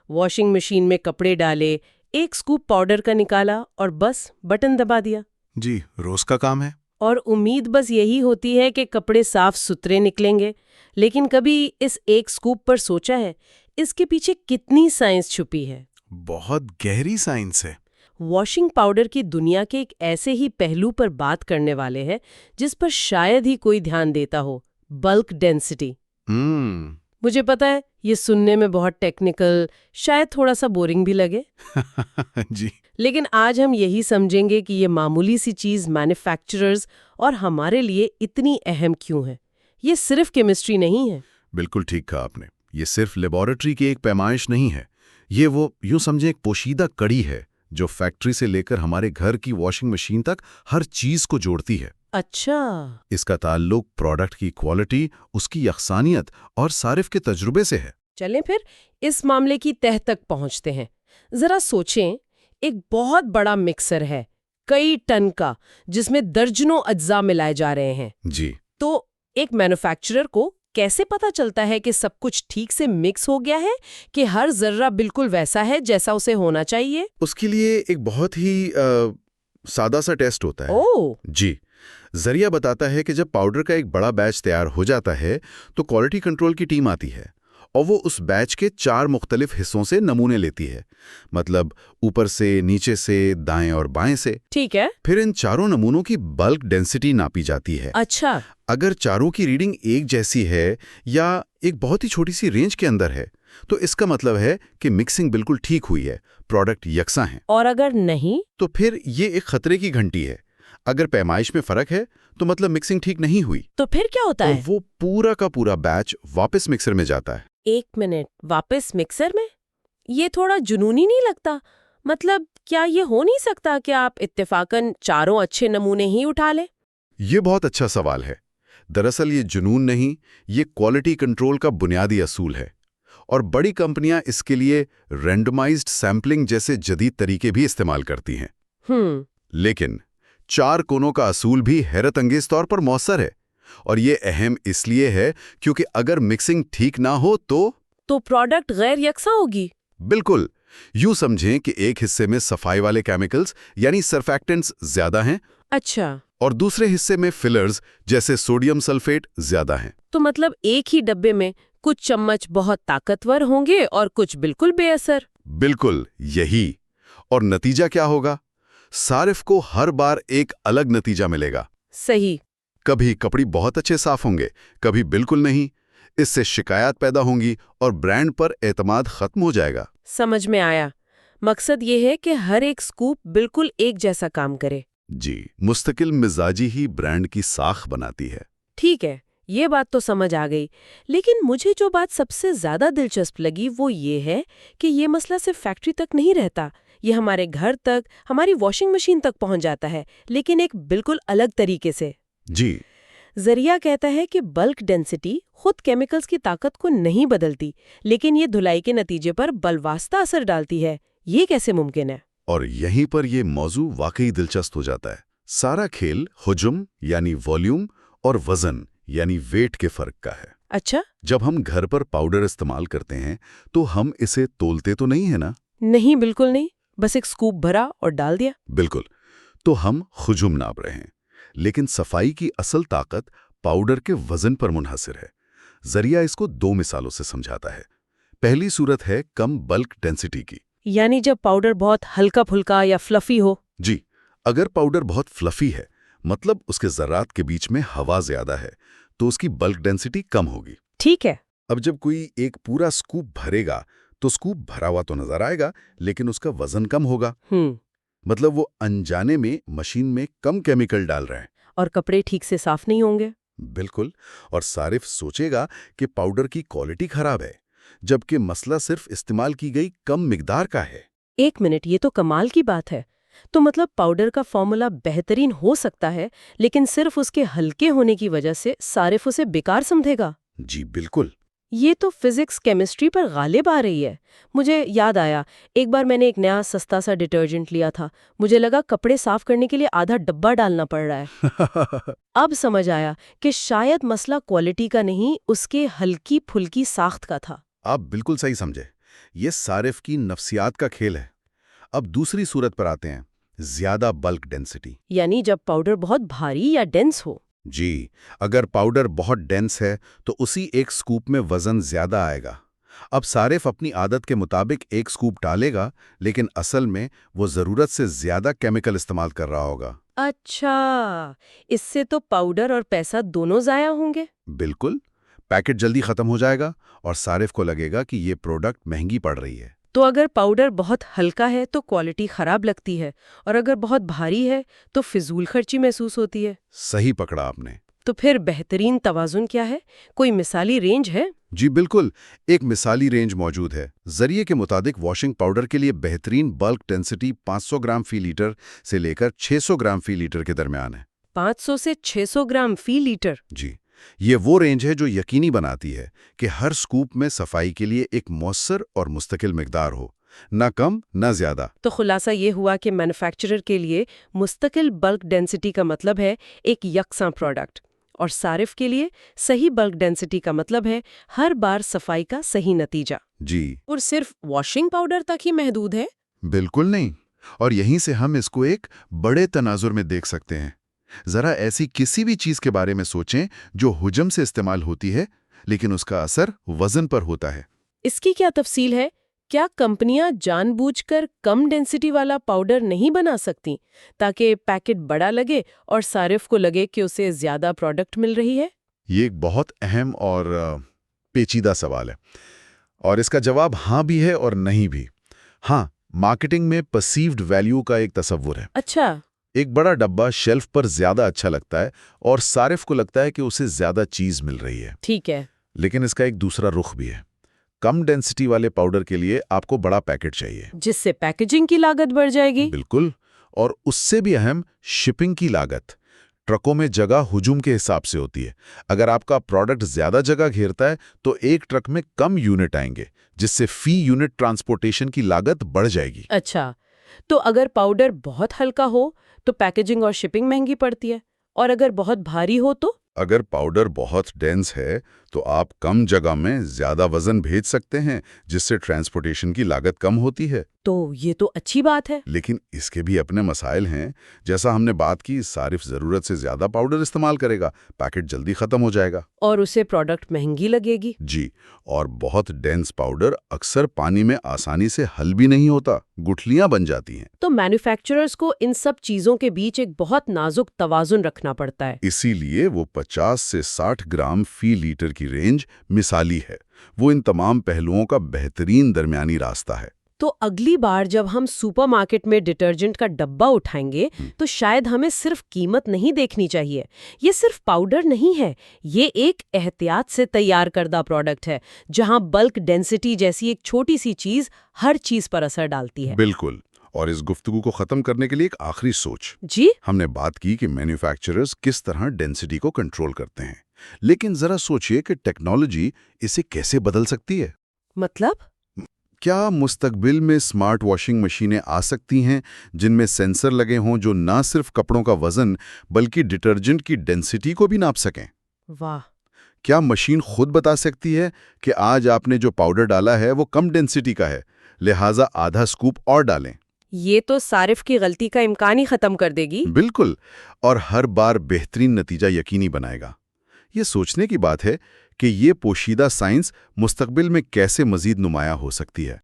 Washing machine میں کپڑے ڈالے، ایک سکوپ پاؤڈر کا نکالا اور بس بٹن دبا دیا۔ جی، روز کا کام ہے۔ اور امید بس یہی ہوتی ہے کہ کپڑے صاف ستھرے نکلیں گے، لیکن کبھی اس ایک سکوپ پر سوچا ہے اس کے پیچھے کتنی سائنس چھپی ہے؟ بہت گہری سائنس ہے۔ واشنگ پاؤڈر کی دنیا کے ایک ایسے ہی پہلو پر بات کرنے والے ہیں جس پر شاید ہی کوئی دھیان دیتا ہو، بلک ڈینسٹی۔ مجھے پتا ہے یہ سننے میں بہت ٹیکنیکل، شاید تھوڑا سا بورنگ بھی لگے جی، لیکن آج ہم یہی سمجھیں گے کہ یہ معمولی سی چیز مینوفیکچررز اور ہمارے لیے اتنی اہم کیوں ہے۔ یہ صرف کیمسٹری نہیں ہے۔ بالکل ٹھیک کہا آپ نے۔ یہ صرف لیبارٹری کی ایک پیمائش نہیں ہے، یہ وہ یوں سمجھیں ایک پوشیدہ کڑی ہے جو فیکٹری سے لے کر ہمارے گھر کی واشنگ مشین تک ہر چیز کو جوڑتی ہے۔ اچھا، اس کا تعلق پروڈکٹ کی کوالٹی، اس کی یکسانیت اور صارف کے تجربے سے ہے۔ چلیں پھر اس معاملے کی تہہ تک پہنچتے ہیں۔ ذرا سوچیں، ایک بہت بڑا مکسر ہے، کئی ٹن کا، جس میں درجنوں اجزاء ملائے جا رہے ہیں۔ جی، تو ایک مینوفیکچرر کو کیسے پتا چلتا ہے کہ سب کچھ ٹھیک سے مکس ہو گیا ہے، کہ ہر ذرہ بالکل ویسا ہے جیسا اسے ہونا چاہیے؟ اس کے لیے ایک بہت ہی سادہ سا ٹیسٹ ہوتا ہے۔ اوہ، جی، ذریعہ بتاتا ہے کہ جب پاؤڈر کا ایک بڑا بیچ تیار ہو جاتا ہے تو کوالٹی کنٹرول کی ٹیم آتی ہے اور وہ اس بیچ کے 4 مختلف حصوں سے نمونے لیتی ہے، مطلب اوپر سے، نیچے سے، دائیں اور بائیں سے۔ ٹھیک ہے۔ پھر ان چاروں نمونوں کی بلک ڈینسٹی ناپی جاتی ہے۔ اچھا، اگر چاروں کی ریڈنگ ایک جیسی ہے یا ایک بہت ہی چھوٹی سی رینج کے اندر ہے تو اس کا مطلب ہے کہ مکسنگ بالکل ٹھیک ہوئی ہے، پروڈکٹ یکساں ہے۔ اور اگر نہیں؟ تو پھر یہ ایک خطرے کی گھنٹی ہے۔ اگر پیمائش میں فرق ہے تو مطلب مکسنگ ٹھیک نہیں ہوئی، تو پھر کیا ہوتا اور ہے؟ وہ پورا کا پورا بیچ واپس مکسر میں جاتا ہے۔ ایک منٹ، واپس مکسر میں؟ یہ تھوڑا جنونی نہیں لگتا؟ مطلب کیا یہ ہو نہیں سکتا کہ آپ اتفاقاً چاروں اچھے نمونے ہی اٹھا لیں؟ یہ بہت اچھا سوال ہے۔ دراصل یہ جنون نہیں، یہ کوالٹی کنٹرول کا بنیادی اصول ہے، اور بڑی کمپنیاں اس کے لیے رینڈمائزڈ سیمپلنگ جیسے جدید طریقے بھی استعمال کرتی ہیں۔ لیکن 4 کونوں کا اصول بھی حیرت انگیز طور پر مؤثر ہے، اور یہ اہم اس لیے ہے کیونکہ اگر مکسنگ ٹھیک نہ ہو تو پروڈکٹ غیر یکساں ہوگی۔ بالکل، یوں سمجھیں کہ ایک حصے میں صفائی والے کیمیکلز یعنی سرفیکٹنٹس زیادہ ہیں، اچھا، اور دوسرے حصے میں فلرز جیسے سوڈیم سلفیٹ زیادہ ہیں۔ تو مطلب ایک ہی ڈبے میں کچھ چمچ بہت طاقتور ہوں گے اور کچھ بالکل بے اثر۔ بالکل یہی، اور نتیجہ کیا ہوگا؟ صارف کو ہر بار ایک الگ نتیجہ ملے گا۔ صحیح۔ کبھی کپڑے بہت اچھے صاف ہوں گے، کبھی بالکل نہیں۔ اس سے شکایات پیدا ہوں گی اور برانڈ پر اعتماد ختم ہو جائے گا۔ سمجھ میں آیا۔ مقصد یہ ہے کہ ہر ایک سکوپ بالکل ایک جیسا کام کرے۔ جی، مستقل مزاجی ہی برانڈ کی ساکھ بناتی ہے۔ ٹھیک ہے، یہ بات تو سمجھ آ گئی، لیکن مجھے جو بات سب سے زیادہ دلچسپ لگی وہ یہ ہے کہ یہ مسئلہ صرف فیکٹری تک نہیں رہتا، یہ ہمارے گھر تک، ہماری واشنگ مشین تک پہنچ جاتا ہے، لیکن ایک بالکل الگ طریقے سے۔ جی، ذریعہ کہتا ہے کہ بلک ڈینسٹی خود کیمیکلز کی طاقت کو نہیں بدلتی، لیکن یہ دھلائی کے نتیجے پر بالواسطہ اثر ڈالتی ہے۔ یہ کیسے ممکن ہے؟ اور یہیں پر یہ موضوع واقعی دلچسپ ہو جاتا ہے۔ سارا کھیل حجم یعنی والیوم اور وزن یعنی ویٹ کے فرق کا ہے۔ اچھا، جب ہم گھر پر پاؤڈر استعمال کرتے ہیں تو ہم اسے تولتے تو نہیں ہے نا؟ نہیں، بالکل نہیں، بس ایک سکوپ بھرا اور ڈال دیا۔ بالکل، تو ہم حجم ناپ رہے ہیں، لیکن صفائی کی اصل طاقت پاؤڈر کے وزن پر منحصر ہے۔ ذریعہ اس کو 2 مثالوں سے سمجھاتا ہے۔ پہلی صورت ہے کم بلک ڈینسٹی کی، یعنی جب پاؤڈر بہت ہلکا پھلکا یا فلفی ہو۔ جی، اگر پاؤڈر بہت فلفی ہے، مطلب اس کے ذرات کے بیچ میں ہوا زیادہ ہے، تو اس کی بلک ڈینسٹی کم ہوگی۔ ٹھیک ہے۔ اب جب کوئی ایک پورا سکوپ بھرے گا تو سکوپ بھرا ہوا تو نظر آئے گا، لیکن اس کا وزن کم ہوگا۔ مطلب وہ انجانے میں مشین میں کم کیمیکل ڈال رہے ہیں، اور کپڑے ٹھیک سے صاف نہیں ہوں گے۔ بالکل، اور صارف سوچے گا کہ پاؤڈر کی کوالٹی خراب ہے، جبکہ مسئلہ صرف استعمال کی گئی کم مقدار کا ہے۔ ایک منٹ، یہ تو کمال کی بات ہے۔ تو مطلب پاؤڈر کا فارمولا بہترین ہو سکتا ہے، لیکن صرف اس کے ہلکے ہونے کی وجہ سے صارف اسے بیکار سمجھے گا۔ جی بالکل۔ یہ تو فزکس کیمسٹری پر غالب آ رہی ہے۔ مجھے یاد آیا، ایک بار میں نے ایک نیا سستا سا ڈٹرجنٹ لیا تھا، مجھے لگا کپڑے صاف کرنے کے لیے آدھا ڈبہ ڈالنا پڑ رہا ہے۔ اب سمجھ آیا کہ شاید مسئلہ کوالٹی کا نہیں، اس کے ہلکی پھلکی ساخت کا تھا۔ آپ بالکل صحیح سمجھے۔ یہ صارف کی نفسیات کا کھیل ہے۔ اب دوسری صورت پر آتے ہیں، زیادہ بلک ڈینسٹی۔ یعنی جب پاؤڈر بہت بھاری یا ڈینس ہو۔ جی، اگر پاؤڈر بہت ڈینس ہے تو اسی ایک سکوپ میں وزن زیادہ آئے گا۔ اب صارف اپنی عادت کے مطابق ایک سکوپ ڈالے گا، لیکن اصل میں وہ ضرورت سے زیادہ کیمیکل استعمال کر رہا ہوگا۔ اچھا، اس سے تو پاؤڈر اور پیسہ دونوں ضائع ہوں گے۔ بالکل، پیکٹ جلدی ختم ہو جائے گا اور صارف کو لگے گا کہ یہ پروڈکٹ مہنگی پڑ رہی ہے۔ تو اگر پاؤڈر بہت ہلکا ہے تو کوالٹی خراب لگتی ہے، اور اگر بہت بھاری ہے تو فضول خرچی محسوس ہوتی ہے۔ صحیح پکڑا آپ نے۔ تو پھر بہترین توازن کیا ہے؟ کوئی مثالی رینج ہے؟ جی بالکل، ایک مثالی رینج موجود ہے۔ ذریعے کے مطابق واشنگ پاؤڈر کے لیے بہترین بلک ڈینسٹی 500 گرام فی لیٹر سے لے کر 600 گرام فی لیٹر کے درمیان ہے۔ 500 سے 600 گرام فی لیٹر؟ جی، یہ وہ رینج ہے جو یقینی بناتی ہے کہ ہر سکوپ میں صفائی کے لیے ایک مؤثر اور مستقل مقدار ہو، نہ کم نہ زیادہ۔ تو خلاصہ یہ ہوا کہ مینوفیکچرر کے لیے مستقل بلک ڈینسٹی کا مطلب ہے ایک یکساں پروڈکٹ، اور صارف کے لیے صحیح بلک ڈینسٹی کا مطلب ہے ہر بار صفائی کا صحیح نتیجہ۔ جی، اور صرف واشنگ پاؤڈر تک ہی محدود ہے؟ بالکل نہیں، اور یہیں سے ہم اس کو ایک بڑے تناظر میں دیکھ سکتے ہیں۔ ذرا ایسی کسی بھی چیز کے بارے میں سوچیں جو حجم سے استعمال ہوتی ہے لیکن اس کا اثر وزن پر ہوتا ہے۔ اس کی کیا تفصیل ہے؟ کیا کمپنیاں جان بوجھ کر کم ڈینسٹی والا پاؤڈر نہیں بنا سکتی تاکہ پیکٹ بڑا لگے اور صارف کو لگے کہ اسے زیادہ پروڈکٹ مل رہی ہے؟ یہ ایک بہت اہم اور پیچیدہ سوال ہے، اور اس کا جواب ہاں بھی ہے اور نہیں بھی۔ ہاں، مارکیٹنگ میں پرسیوڈ ویلیو کا ایک تصور ہے۔ اچھا، ایک بڑا ڈبہ شیلف پر زیادہ اچھا لگتا ہے اور صارف کو لگتا ہے کہ اسے زیادہ چیز مل رہی ہے۔ ٹھیک ہے، لیکن اس کا ایک دوسرا رخ بھی ہے۔ کم ڈینسٹی والے پاؤڈر کے لیے آپ کو بڑا پیکٹ چاہیے، جس سے پیکیجنگ کی لاگت بڑھ جائے گی۔ بالکل، اور اس سے بھی اہم شپنگ کی لاگت۔ ٹرکوں میں جگہ ہجوم کے حساب سے ہوتی ہے۔ اگر آپ کا پروڈکٹ زیادہ جگہ گھیرتا ہے تو ایک ٹرک میں کم یونٹ آئیں گے، جس سے فی یونٹ ٹرانسپورٹیشن کی لاگت بڑھ جائے گی۔ اچھا، تو اگر پاؤڈر بہت ہلکا ہو تو پیکیجنگ اور شپنگ مہنگی پڑتی ہے، اور اگر بہت بھاری ہو تو؟ اگر پاؤڈر بہت ڈینس ہے تو آپ کم جگہ میں زیادہ وزن بھیج سکتے ہیں، جس سے ٹرانسپورٹیشن کی لاگت کم ہوتی ہے۔ تو یہ تو اچھی بات ہے۔ لیکن اس کے بھی اپنے مسائل ہیں۔ جیسا ہم نے بات کی، صارف ضرورت سے زیادہ پاؤڈر استعمال کرے گا، پیکٹ جلدی ختم ہو جائے گا اور اسے پروڈکٹ مہنگی لگے گی۔ جی، اور بہت ڈینس پاؤڈر اکثر پانی میں آسانی سے حل بھی نہیں ہوتا، گٹھلیاں بن جاتی ہیں۔ تو مینوفیکچررز کو ان سب چیزوں کے بیچ ایک بہت نازک توازن رکھنا پڑتا ہے۔ اسی لیے وہ 50 سے 60 گرام فی لیٹر کی رینج مثالی ہے۔ وہ ان تمام پہلوؤں کا بہترین درمیانی راستہ ہے۔ تو اگلی بار جب ہم سپر مارکیٹ میں ڈٹرجنٹ کا ڈبہ اٹھائیں گے تو شاید ہمیں صرف قیمت نہیں دیکھنی چاہیے۔ یہ صرف پاؤڈر نہیں ہے، یہ ایک احتیاط سے تیار کردہ پروڈکٹ ہے جہاں بلک ڈینسٹی جیسی ایک چھوٹی سی چیز ہر چیز پر اثر ڈالتی ہے۔ بالکل، اور اس گفتگو کو ختم کرنے کے لیے ایک آخری سوچ۔ جی، ہم نے بات کی کہ مینوفیکچررز کس طرح ڈینسٹی کو کنٹرول کرتے ہیں، لیکن ذرا سوچئے کہ ٹیکنالوجی اسے کیسے بدل سکتی ہے۔ مطلب؟ کیا مستقبل میں سمارٹ واشنگ مشینیں آ سکتی ہیں جن میں سینسر لگے ہوں جو نہ صرف کپڑوں کا وزن بلکہ ڈٹرجنٹ کی ڈینسٹی کو بھی ناپ سکیں؟ واہ! کیا مشین خود بتا سکتی ہے کہ آج آپ نے جو پاؤڈر ڈالا ہے وہ کم ڈینسٹی کا ہے، لہٰذا آدھا سکوپ اور ڈالیں؟ یہ تو صارف کی غلطی کا امکان ہی ختم کر دے گی۔ بالکل، اور ہر بار بہترین نتیجہ یقینی بنائے گا۔ یہ سوچنے کی بات ہے کہ یہ پوشیدہ سائنس مستقبل میں کیسے مزید نمایاں ہو سکتی ہے۔